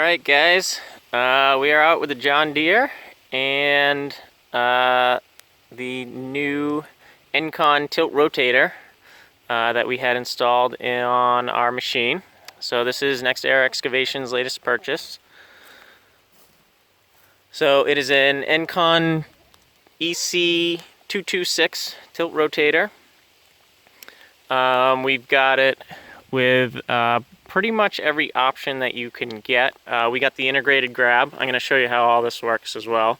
Alright guys, we are out with the John Deere and the new Engcon Tiltrotator that we had installed on our machine. So this is Next Era Excavation's latest purchase. So it is an Engcon EC226 Tiltrotator. We've got it with pretty much every option that you can get. We got the integrated grab. I'm going to show you how all this works as well.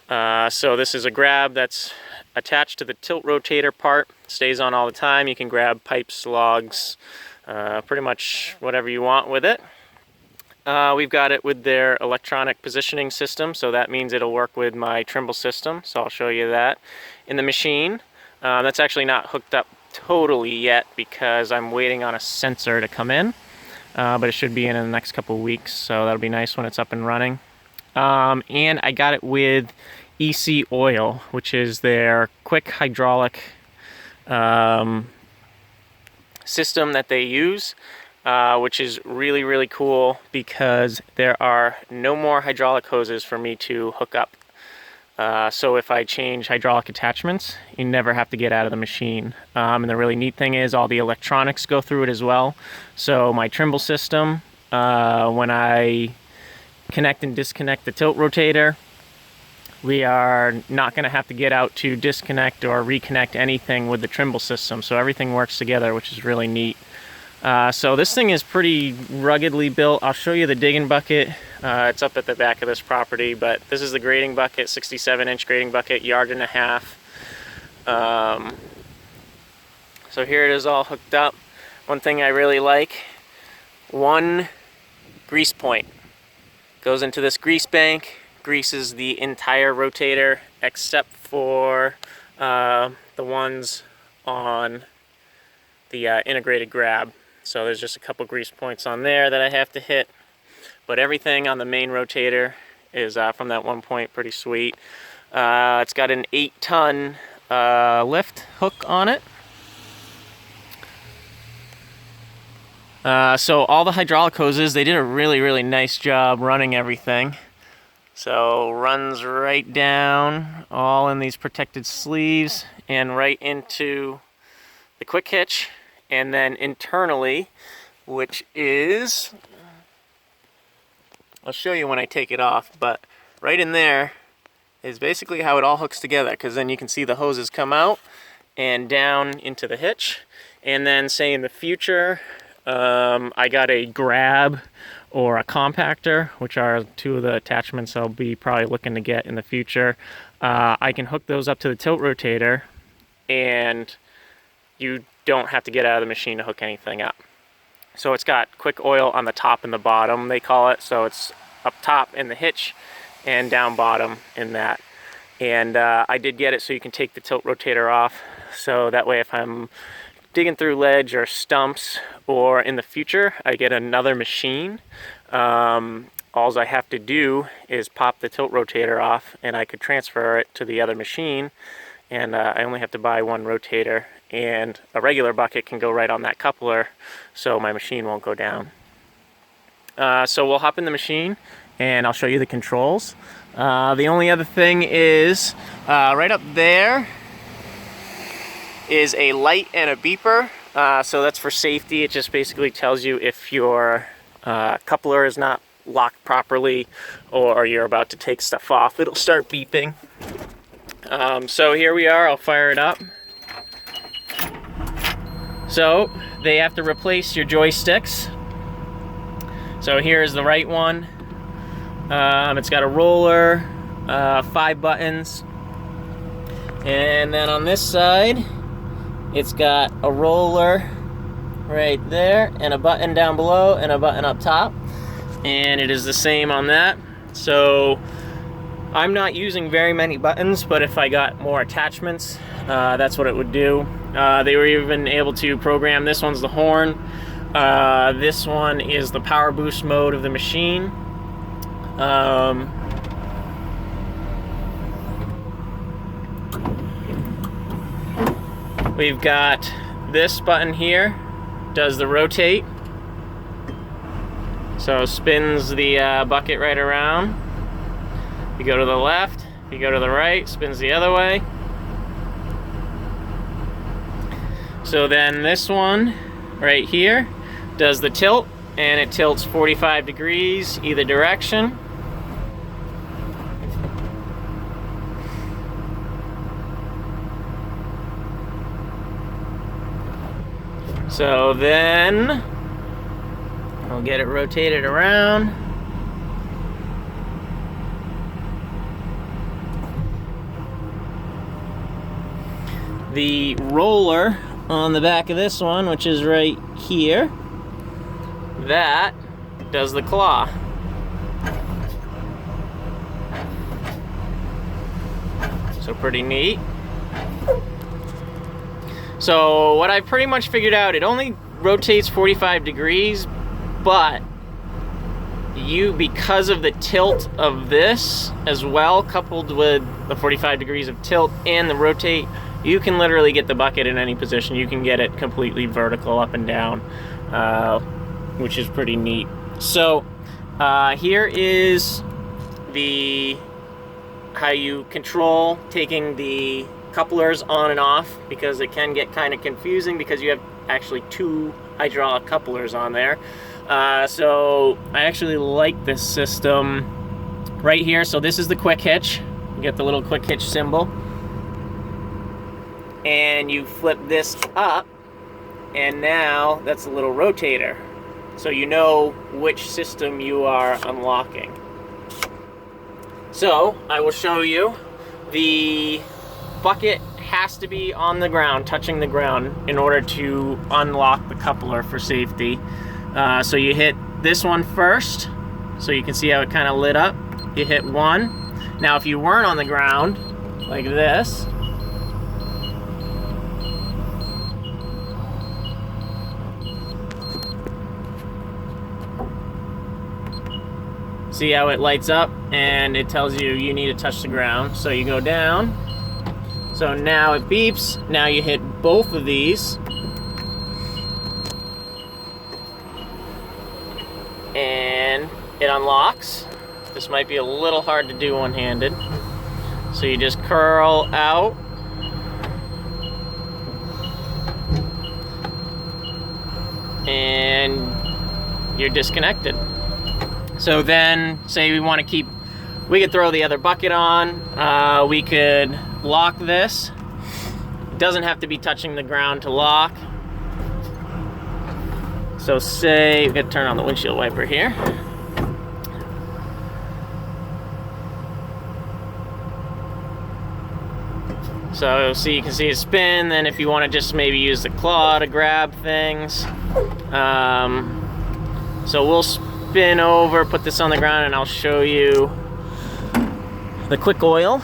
So this is a grab that's attached to the Tiltrotator part. Stays on all the time. You can grab pipes, logs, pretty much whatever you want with it. We've got it with their electronic positioning system, so that means it'll work with my Trimble system, so I'll show you that in the machine. That's actually not hooked up totally yet because I'm waiting on a sensor to come in, but it should be in the next couple weeks, so that'll be nice when it's up and running. And I got it with EC Oil, which is their quick hydraulic system that they use, which is really cool because there are no more hydraulic hoses for me to hook up. So if I change hydraulic attachments, you never have to get out of the machine. And the really neat thing is all the electronics go through it as well. So my Trimble system, when I connect and disconnect the Tiltrotator, we are not going to have to get out to disconnect or reconnect anything with the Trimble system. So everything works together, which is really neat. So this thing is pretty ruggedly built. I'll show you the digging bucket. It's up at the back of this property, but this is the grading bucket, 67-inch grading bucket, 1.5 yards. So here it is all hooked up. One thing I really like, one grease point goes into this grease bank, greases the entire rotator except for the ones on the integrated grab. So there's just a couple grease points on there that I have to hit, but everything on the main rotator is from that one point pretty sweet. It's got an 8-ton lift hook on it. So all the hydraulic hoses, they did a really nice job running everything. So runs right down, all in these protected sleeves, and right into the quick hitch. And then internally, which is, I'll show you when I take it off, but right in there is basically how it all hooks together, because then you can see the hoses come out and down into the hitch. And then say in the future, I got a grab or a compactor, which are two of the attachments I'll be probably looking to get in the future. I can hook those up to the Tiltrotator, and you don't have to get out of the machine to hook anything up. So it's got quick oil on the top and the bottom, they call it. So it's up top in the hitch and down bottom in that. And I did get it so you can take the Tiltrotator off. So that way if I'm digging through ledge or stumps, or in the future I get another machine, all I have to do is pop the Tiltrotator off and I could transfer it to the other machine. And I only have to buy one rotator, and a regular bucket can go right on that coupler, so my machine won't go down. So we'll hop in the machine and I'll show you the controls. The only other thing is, right up there is a light and a beeper. So that's for safety. It just basically tells you if your coupler is not locked properly or you're about to take stuff off. It'll start beeping. So here we are, I'll fire it up. So they have to replace your joysticks. So here's the right one. It's got a roller, 5 buttons. And then on this side, it's got a roller right there, and a button down below, and a button up top. And it is the same on that. So I'm not using very many buttons, but if I got more attachments, that's what it would do. They were even able to program, this one's the horn, this one is the power boost mode of the machine. We've got this button here, does the rotate. So spins the bucket right around. You go to the left, you go to the right, spins the other way. So then this one right here does the tilt, and it tilts 45 degrees either direction. So then I'll get it rotated around. The roller on the back of this one, which is right here, that does the claw. So pretty neat. So what I pretty much figured out, it only rotates 45 degrees, but because of the tilt of this as well, coupled with the 45 degrees of tilt and the rotate, you can literally get the bucket in any position. You can get it completely vertical up and down, which is pretty neat. So here is how you control taking the couplers on and off, because it can get kind of confusing because you have actually two hydraulic couplers on there. So I actually like this system right here. So this is the quick hitch. You get the little quick hitch symbol, and you flip this up, and now that's a little rotator. So you know which system you are unlocking. So I will show you. The bucket has to be on the ground, touching the ground, in order to unlock the coupler for safety. So you hit this one first, so you can see how it kind of lit up. You hit one. Now if you weren't on the ground, like this, see how it lights up and it tells you you need to touch the ground. So you go down. So now it beeps. Now you hit both of these. And it unlocks. This might be a little hard to do one-handed. So you just curl out. And you're disconnected. So then, say we want to we could throw the other bucket on. We could lock this. It doesn't have to be touching the ground to lock. So say, we gotta turn on the windshield wiper here. So see, you can see it spin. Then if you want to just maybe use the claw to grab things. So we'll spin over, put this on the ground, and I'll show you the quick oil.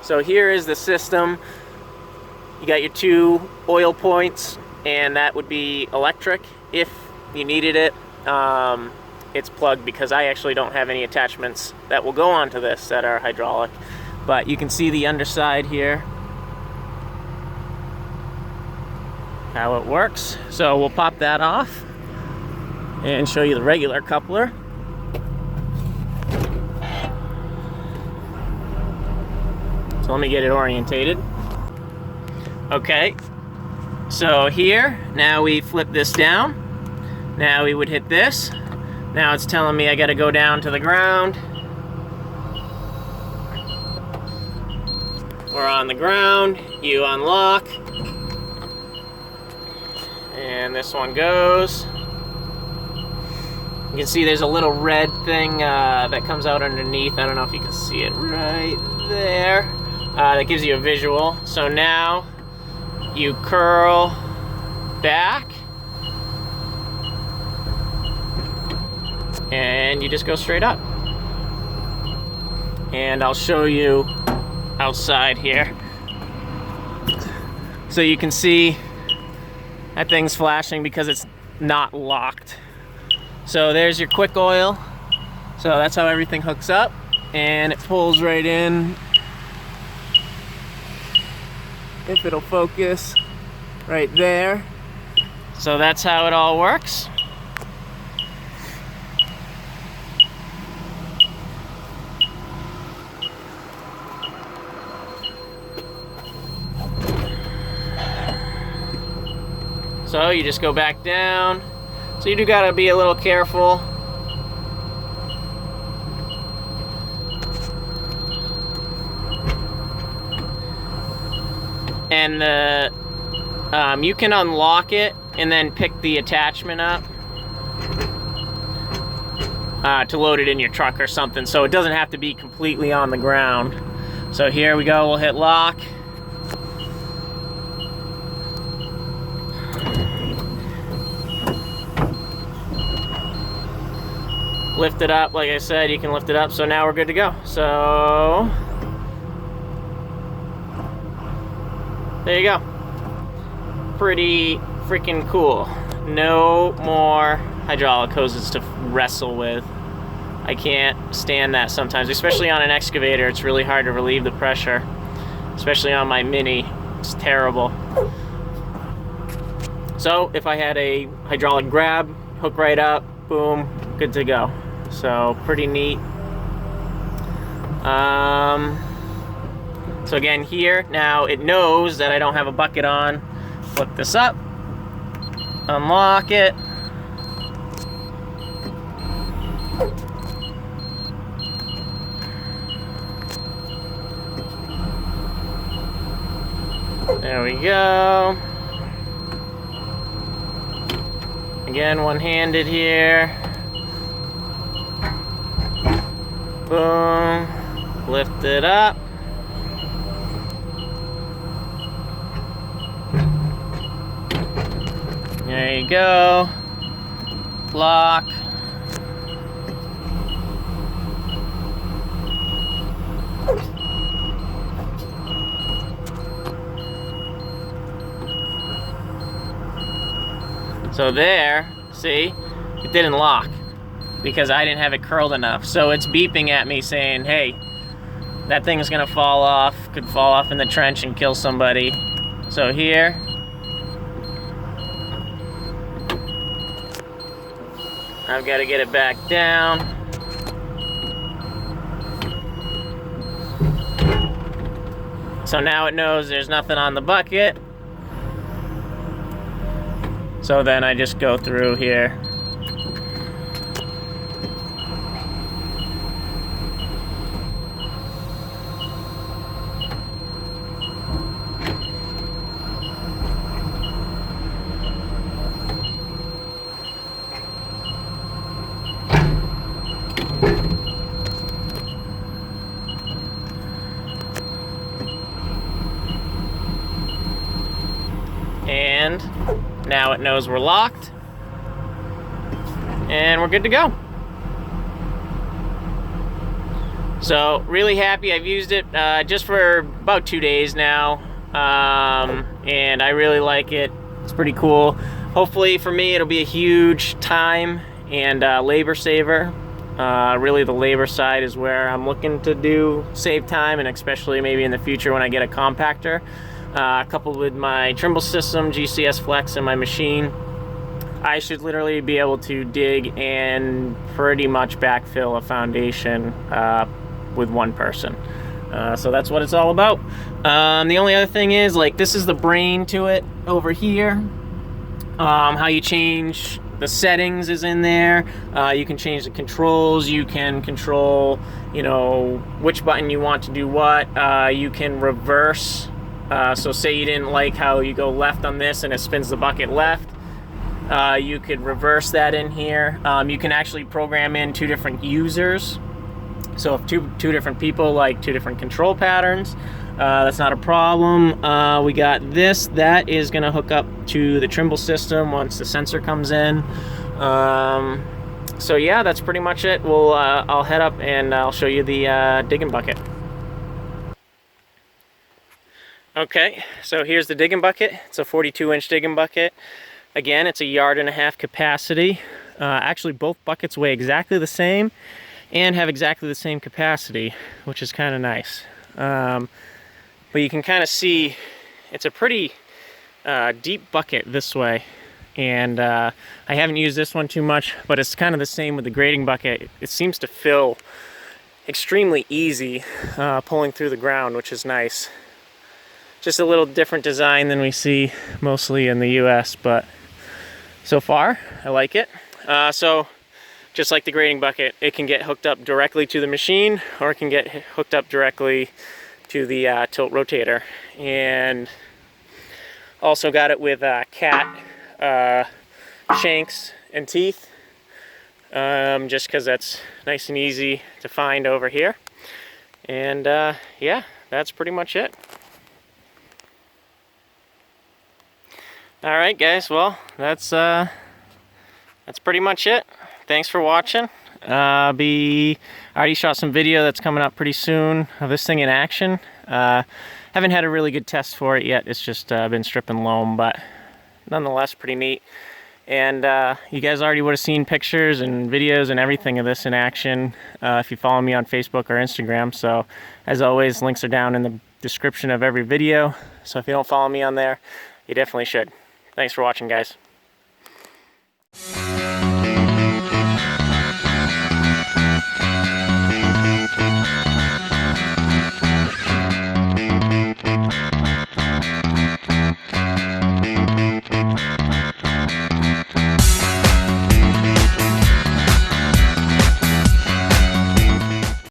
So here is the system. You got your two oil points, and that would be electric if you needed it. It's plugged because I actually don't have any attachments that will go onto this that are hydraulic. But you can see the underside here, how it works. So we'll pop that off and show you the regular coupler. So let me get it orientated. Okay, so here, now we flip this down. Now we would hit this. Now it's telling me I gotta go down to the ground. We're on the ground, you unlock. And this one goes. You can see there's a little red thing that comes out underneath. I don't know if you can see it right there. That gives you a visual. So now you curl back and you just go straight up. And I'll show you outside here. So you can see that thing's flashing because it's not locked. So there's your quick oil. So that's how everything hooks up, and it pulls right in. If it'll focus right there. So that's how it all works. So you just go back down. So you do gotta be a little careful. And you can unlock it and then pick the attachment up to load it in your truck or something. So it doesn't have to be completely on the ground. So here we go, we'll hit lock. Lift it up, like I said, you can lift it up, so now we're good to go. So, there you go. Pretty freaking cool. No more hydraulic hoses to wrestle with. I can't stand that sometimes, especially on an excavator. It's really hard to relieve the pressure, especially on my Mini. It's terrible. So, if I had a hydraulic grab, hook right up, boom, good to go. So pretty neat. So again here, now it knows that I don't have a bucket on. Flip this up, unlock it. There we go. Again, one-handed here. Boom, lift it up. There you go. Lock. So there, see, it didn't lock because I didn't have it curled enough. So it's beeping at me saying, hey, that thing's gonna fall off, could fall off in the trench and kill somebody. So here, I've got to get it back down. So now it knows there's nothing on the bucket. So then I just go through here. And now it knows we're locked. And we're good to go. So really happy. I've used it just for about 2 days now. And I really like it. It's pretty cool. Hopefully for me it'll be a huge time and labor saver. Really the labor side is where I'm looking to save time, and especially maybe in the future when I get a compactor. Coupled with my Trimble system, GCS Flex, and my machine, I should literally be able to dig and pretty much backfill a foundation with one person. So that's what it's all about. The only other thing is, like, this is the brain to it over here. How you change the settings is in there. You can change the controls. You can control, you know, which button you want to do what. You can reverse. So say you didn't like how you go left on this and it spins the bucket left. You could reverse that in here. You can actually program in 2 different users. So if two different people like 2 different control patterns, that's not a problem. We got this. That is going to hook up to the Trimble system once the sensor comes in. So yeah, that's pretty much it. I'll head up and I'll show you the digging bucket. Okay, so here's the digging bucket. It's a 42-inch digging bucket. Again, it's a 1.5 yard capacity. Actually, both buckets weigh exactly the same and have exactly the same capacity, which is kind of nice. But you can kind of see it's a pretty deep bucket this way. And I haven't used this one too much, but it's kind of the same with the grading bucket. It seems to fill extremely easy pulling through the ground, which is nice. Just a little different design than we see mostly in the US, but so far I like it. So just like the grading bucket, it can get hooked up directly to the machine, or it can get hooked up directly to the tilt rotator. And also got it with cat shanks and teeth, just because that's nice and easy to find over here. And yeah, that's pretty much it. All right, guys. Well, that's pretty much it. Thanks for watching. I already shot some video that's coming up pretty soon of this thing in action. Haven't had a really good test for it yet. It's just been stripping loam, but nonetheless pretty neat. And you guys already would have seen pictures and videos and everything of this in action if you follow me on Facebook or Instagram. So as always, links are down in the description of every video. So if you don't follow me on there, you definitely should. Thanks for watching, guys.